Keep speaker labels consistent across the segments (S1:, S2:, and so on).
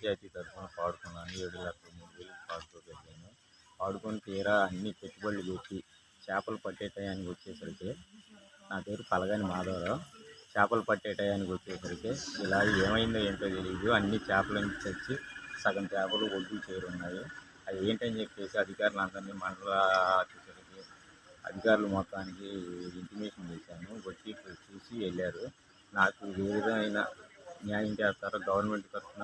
S1: పంచాయతీ తరఫున పాడుకున్నాను. 7,03,000 పాడుకోగలిగాను. పాడుకొని తీరా అన్ని పెట్టుబడులు పెట్టి చేపలు పట్టే టయానికి వచ్చేసరికి, నా పేరు పలగాని మాధవరావు. చేపలు పట్టే టయానికి వచ్చేసరికి ఇలా ఏమైందో ఏంటో తెలియదు, అన్ని చేపలన్నీ చచ్చి సగం చేపలు ఒడ్డుకు చేరున్నాయి. అది ఏంటని చెప్పేసి అధికారులందరినీ, మండల ఆఫీసర్కి, అధికారులు మొత్తానికి ఇంటిమేషన్ చేశాను. వచ్చి చూసి వెళ్ళారు. నాకు ఏ విధమైన న్యాయం చేస్తారో గవర్నమెంట్ తరఫున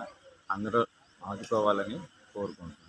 S1: అందరూ ఆదుకోవాలని కోరుకుంటున్నాను.